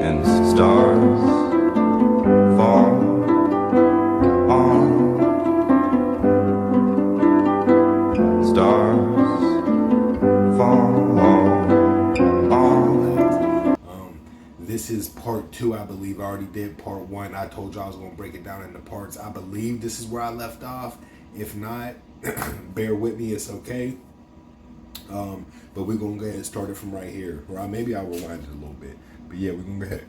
and stars fall on stars fall on. This is part 2, I believe. I already did part 1. I told you I was going to break it down into parts. I believe this is where I left off. If not, bear with me, it's okay. But we're going to go ahead and start it from right here. Or maybe I'll rewind it a little bit. But yeah, we're going to go ahead.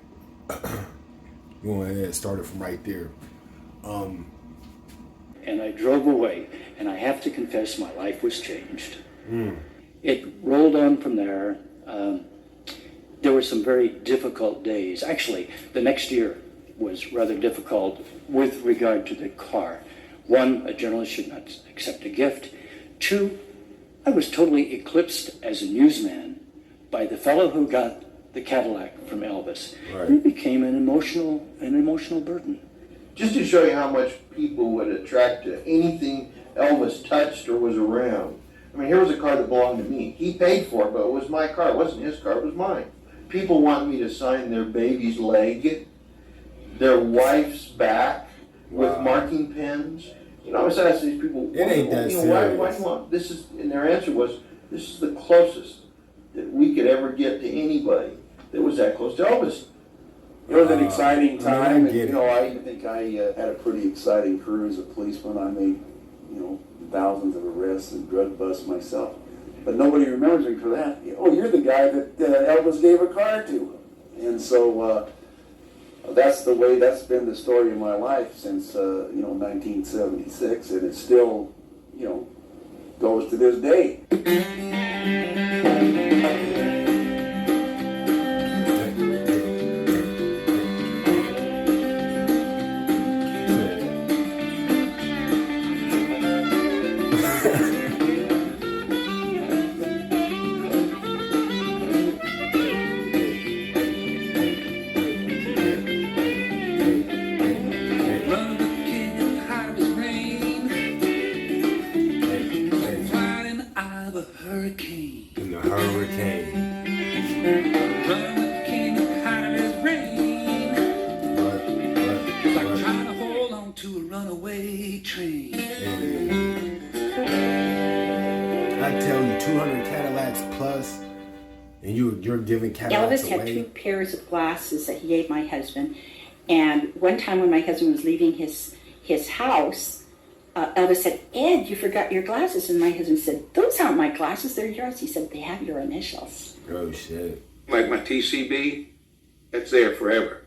We're going to go ahead and start it from right there. And I drove away. And I have to confess, my life was changed. It rolled on from there. There were some very difficult days. Actually, the next year was rather difficult with regard to the car. 1, a journalist should not accept a gift. 2, I was totally eclipsed as a newsman by the fellow who got the Cadillac from Elvis. Right. It became an emotional burden. Just to show you how much people would attract to anything Elvis touched or was around. I mean, here was a car that belonged to me. He paid for it, but it was my car. It wasn't his car, it was mine. People want me to sign their baby's leg, their wife's back, with marking pens. You know, I was asking these people, It ain't that why do you want this? Is, and their answer was, this is the closest that we could ever get to anybody that was that close to Elvis. It was an exciting time, and I I think I had a pretty exciting career as a policeman. I made, thousands of arrests and drug busts myself. But nobody remembers me for that. Oh, you're the guy that Elvis gave a car to. And so that's been the story of my life since, 1976, and it still, goes to this day. I tell you, 200 Cadillacs plus, and you're giving Cadillacs Elvis away. had 2 pairs of glasses that he gave my husband, and one time when my husband was leaving his house, Elvis said, "Ed, you forgot your glasses," and my husband said, "Those aren't my glasses, they're yours." He said, "They have your initials." Oh shit! Like my TCB, that's there forever.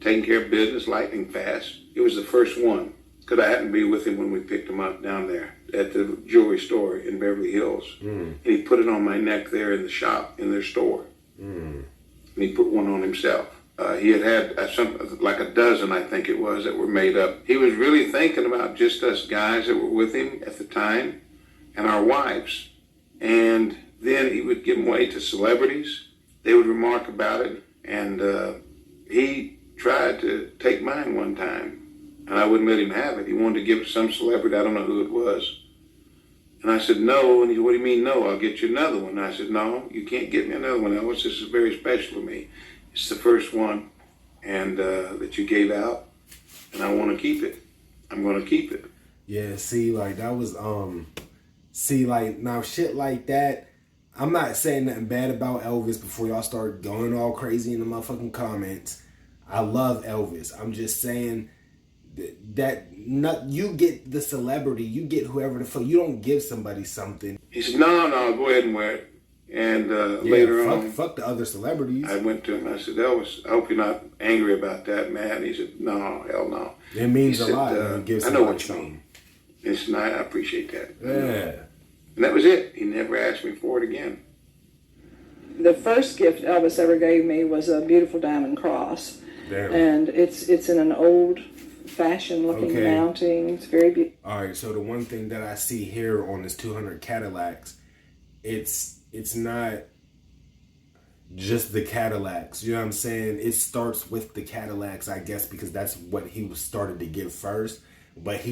Taking care of business, lightning fast. It was the first one, because I happened to be with him when we picked him up down there at the jewelry store in Beverly Hills. And he put it on my neck there in the shop, in their store. And he put one on himself. He had like a dozen, I think it was, that were made up. He was really thinking about just us guys that were with him at the time and our wives. And then he would give them away to celebrities. They would remark about it. And he tried to take mine one time, and I wouldn't let him have it. He wanted to give it to some celebrity. I don't know who it was. And I said, no. And he said, what do you mean, no? I'll get you another one. And I said, no, you can't get me another one, Elvis. This is very special to me. It's the first one and that you gave out, and I want to keep it. I'm going to keep it. Yeah, see, like, that was, now shit like that, I'm not saying nothing bad about Elvis before y'all start going all crazy in the motherfucking comments. I love Elvis. I'm just saying you get the celebrity, you get whoever the fuck, you don't give somebody something. He said, no, go ahead and wear it. And later on, fuck the other celebrities. I went to him, I said, Elvis, I hope you're not angry about that, man. He said, no, hell no. It means a lot when you give I know somebody what you something. mean. He said, I appreciate that. Yeah. And that was it. He never asked me for it again. The first gift Elvis ever gave me was a beautiful diamond cross. Damn. And it's in an old-fashioned looking mounting. It's very beautiful. All right, so the one thing that I see here on this 200 Cadillacs, it's not just the Cadillacs. You know what I'm saying? It starts with the Cadillacs, I guess, because that's what he was started to give first. But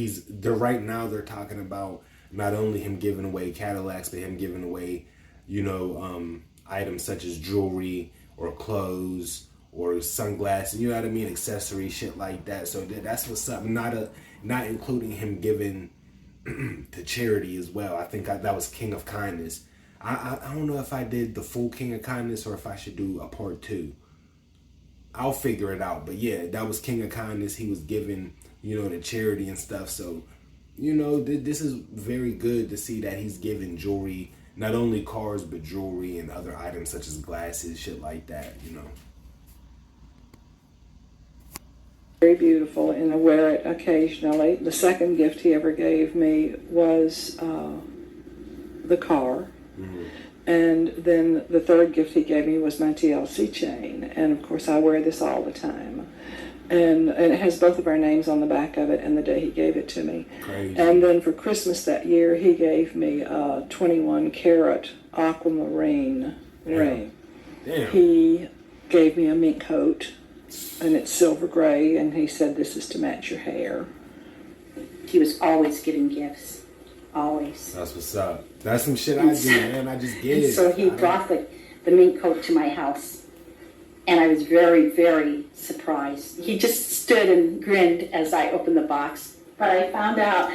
right now they're talking about not only him giving away Cadillacs, but him giving away, items such as jewelry or clothes or sunglasses, you know what I mean, accessory shit like that. So that's what's up. Not including him giving to charity as well. I think that was King of Kindness. I don't know if I did the full King of Kindness or if I should do a part 2. I'll figure it out. But yeah, that was King of Kindness. He was giving, you know, to charity and stuff. So, you know, this is very good to see that he's giving jewelry, not only cars, but jewelry and other items such as glasses, shit like that, you know. Very beautiful, and I wear it occasionally. The second gift he ever gave me was the car. Mm-hmm. And then the third gift he gave me was my TLC chain. And of course I wear this all the time. And it has both of our names on the back of it and the day he gave it to me. Crazy. And then for Christmas that year, he gave me a 21 karat aquamarine ring. Damn. He gave me a mink coat, and it's silver gray, and he said, this is to match your hair. He was always giving gifts. Always. That's what's up. That's some shit I do, man. I just get it. So he brought the mink coat to my house. And I was very, very surprised. He just stood and grinned as I opened the box. But I found out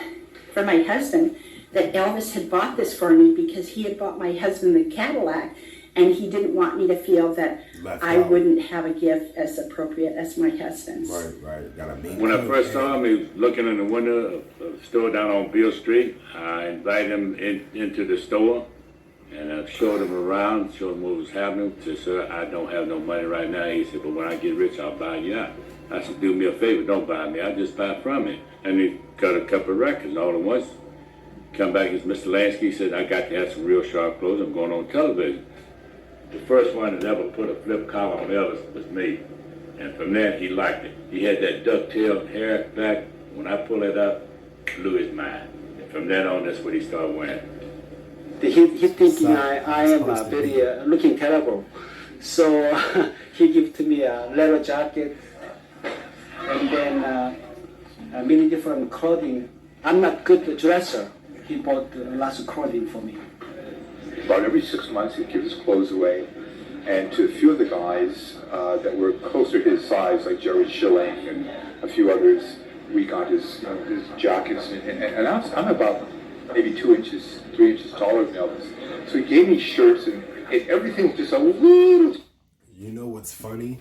from my husband that Elvis had bought this for me because he had bought my husband the Cadillac, and he didn't want me to feel that I wouldn't have a gift as appropriate as my husband's. Right. Got a mink When I coat, first saw him, he was looking in the window of the store down on Beale Street. I invited him into the store. And I showed him around, showed him what was happening. He said, sir, I don't have no money right now. He said, but when I get rich, I'll buy you out. I said, do me a favor, don't buy me. I'll just buy from you. And he cut a couple of records all at once. Come back, as Mr. Lansky said, I got to have some real sharp clothes. I'm going on television. The first one that ever put a flip collar on Elvis was me. And from there, he liked it. He had that ducktail hair back. When I pulled it up, blew his mind. And from then on, that's what he started wearing. He thinking I am very looking terrible, so he gave to me a leather jacket and then many different clothing. I'm not good dresser. He bought lots of clothing for me. About every 6 months, he'd give his clothes away, and to a few of the guys that were closer to his size, like Jerry Schilling and a few others, we got his jackets, and I'm about maybe 2 inches, 3 inches taller than Elvis. So he gave me shirts and everything was just a little. You know what's funny?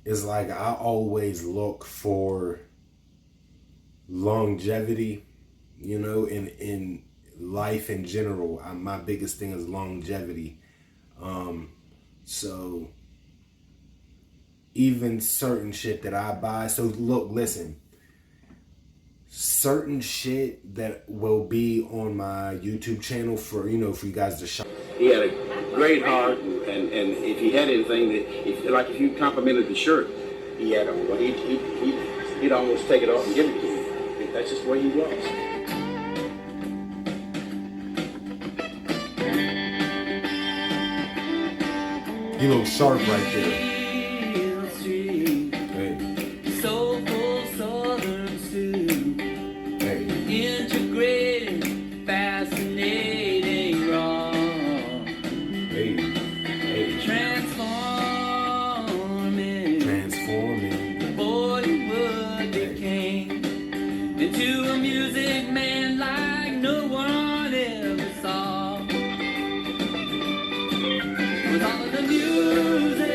Is like I always look for longevity, you know, in life in general. My biggest thing is longevity. So even certain shit that I buy. So look, listen. Certain shit that will be on my YouTube channel for you guys to shop. He had a great heart, and if he had anything if you complimented the shirt he had on, well, he'd almost take it off and give it to you. That's just the way he was. He look sharp right there. Integrated, fascinating, wrong. Transforming. Bollywood became into a music man like no one ever saw. With all of the music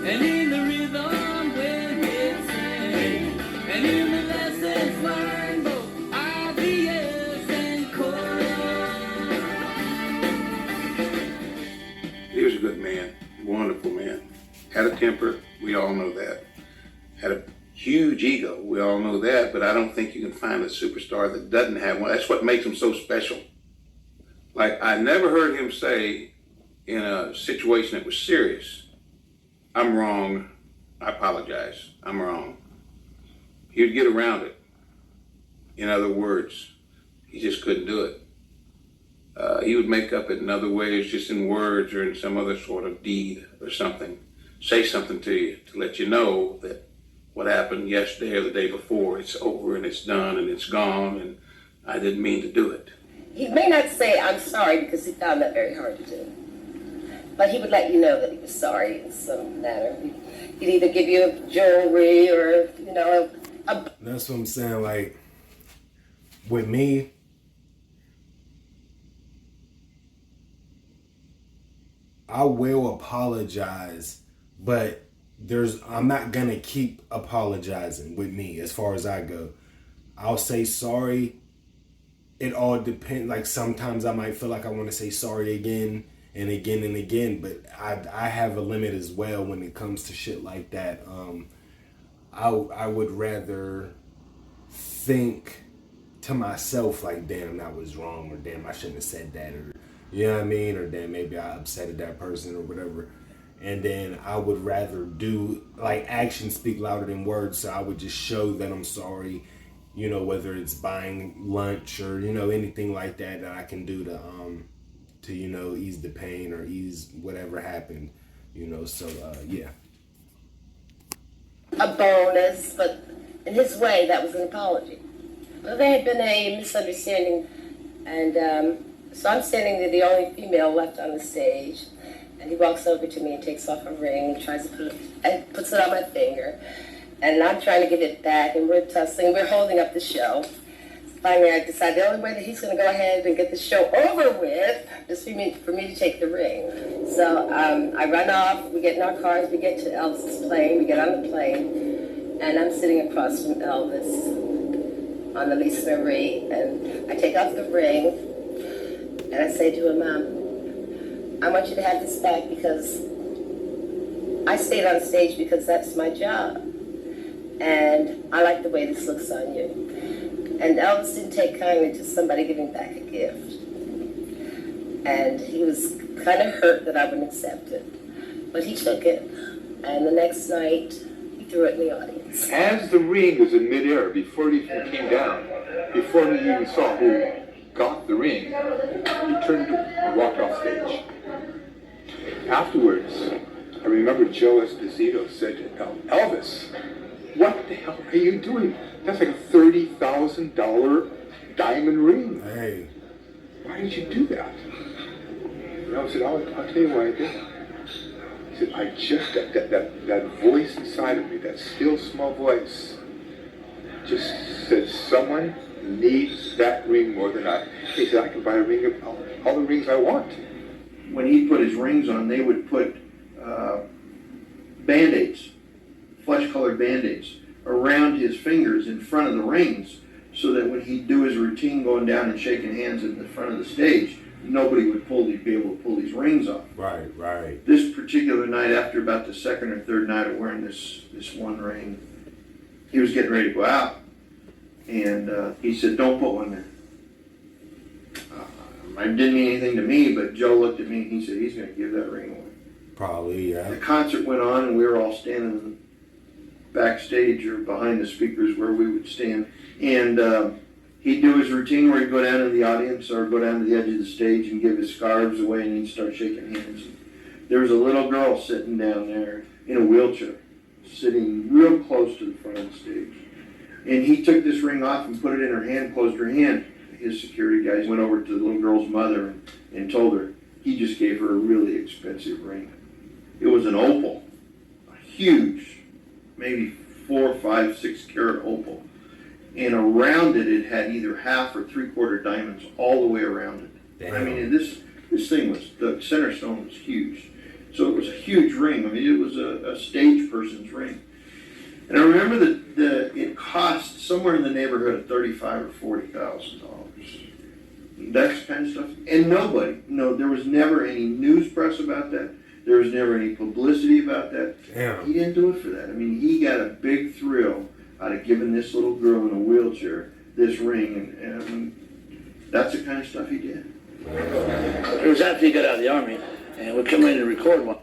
and in the rhythm when it sang, and in the lessons learned. He was a good man, wonderful man. Had a temper, we all know that. Had a huge ego, we all know that, but I don't think you can find a superstar that doesn't have one. That's what makes him so special. Like, I never heard him say in a situation that was serious, I'm wrong, I apologize, I'm wrong. He would get around it. In other words, he just couldn't do it. He would make up it in other ways, just in words or in some other sort of deed or something. Say something to you to let you know that what happened yesterday or the day before, it's over and it's done and it's gone and I didn't mean to do it. He may not say I'm sorry because he found that very hard to do. But he would let you know that he was sorry in some manner. He'd either give you jewelry or, you know, a That's what I'm saying. Like, with me, I will apologize, but I'm not gonna keep apologizing with me as far as I go. I'll say sorry. It all depends. Like, sometimes I might feel like I want to say sorry again and again and again, but I have a limit as well when it comes to shit like that. I would rather think to myself like, damn, that was wrong, or damn, I shouldn't have said that, or you know what I mean, or damn, maybe I upset that person or whatever. And then I would rather do, like, actions speak louder than words, so I would just show that I'm sorry, you know, whether it's buying lunch or, you know, anything like that I can do to, you know, ease the pain or ease whatever happened, you know. So yeah. a bonus, but in his way, that was an apology. Well, there had been a misunderstanding, and so I'm standing there, the only female left on the stage, and he walks over to me and takes off a ring, tries to put it, and puts it on my finger, and I'm trying to get it back, and we're tussling, we're holding up the show. Finally, I decide the only way that he's going to go ahead and get the show over with is for me to take the ring. So I run off, we get in our cars, we get to Elvis's plane, we get on the plane, and I'm sitting across from Elvis on the Lisa Marie, and I take off the ring, and I say to him, I want you to have this back because I stayed on stage because that's my job, and I like the way this looks on you. And Elvis didn't take kindly to somebody giving back a gift. And he was kind of hurt that I wouldn't accept it. But he took it. And the next night, he threw it in the audience. As the ring was in midair, before it even came down, before he even saw who got the ring, he turned and walked off stage. Afterwards, I remember Joe Esposito said to Elvis, "What the hell are you doing? That's like a $30,000 diamond ring. Hey. Why did you do that?" And I said, I'll tell you why I did that. He said, I just, that voice inside of me, that still small voice, just said, someone needs that ring more than I. He said, I can buy a ring of all the rings I want. When he put his rings on, they would put Band-Aids, flesh-colored Band-Aids, around his fingers in front of the rings, so that when he'd do his routine going down and shaking hands in the front of the stage, nobody would be able to pull these rings off. Right, right. This particular night, after about the second or third night of wearing this one ring, he was getting ready to go out, and he said, "Don't put one there." It didn't mean anything to me, but Joe looked at me and he said, "He's going to give that ring away." Probably, yeah. The concert went on, and we were all standing backstage or behind the speakers where we would stand, and he'd do his routine where he'd go down to the audience or go down to the edge of the stage and give his scarves away, and he'd start shaking hands. There was a little girl sitting down there in a wheelchair, sitting real close to the front of the stage, and he took this ring off and put it in her hand, closed her hand. His security guys went over to the little girl's mother and told her he just gave her a really expensive ring. It was an opal, a huge, maybe 4, 5, 6 carat opal. And around it, it had either half or 3/4 diamonds all the way around it. Damn. I mean, this thing was, the center stone was huge. So it was a huge ring. I mean, it was a stage person's ring. And I remember that it cost somewhere in the neighborhood of $35,000 or $40,000. That kind of stuff. And there was never any news press about that. There was never any publicity about that. Damn. He didn't do it for that. I mean, he got a big thrill out of giving this little girl in a wheelchair this ring, and that's the kind of stuff he did. It was after he got out of the Army, and we come in to record one.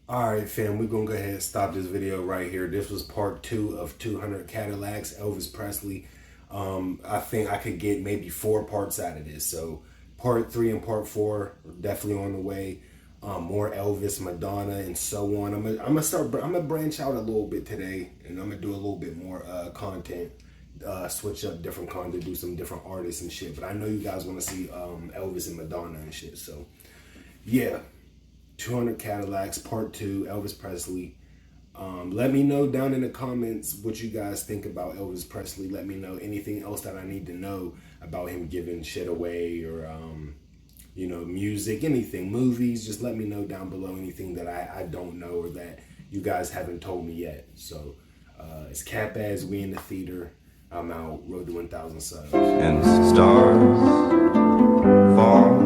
Alright, fam, we're going to go ahead and stop this video right here. This was part 2 of 200 Cadillacs, Elvis Presley. I think I could get maybe 4 parts out of this. So part 3 and part 4 are definitely on the way. More Elvis, Madonna, and so on. I'm gonna branch out a little bit today, and I'm gonna do a little bit more content, switch up different content, do some different artists and shit. But I know you guys want to see Elvis and Madonna and shit. So yeah, 200 Cadillacs, Part 2, Elvis Presley. Let me know down in the comments what you guys think about Elvis Presley. Let me know anything else that I need to know about him giving shit away, or you know, music, anything, movies. Just let me know down below anything that I don't know or that you guys haven't told me yet. So it's Cap Ads, we in the theater. I'm out. Road to 1,000 subs. And stars fall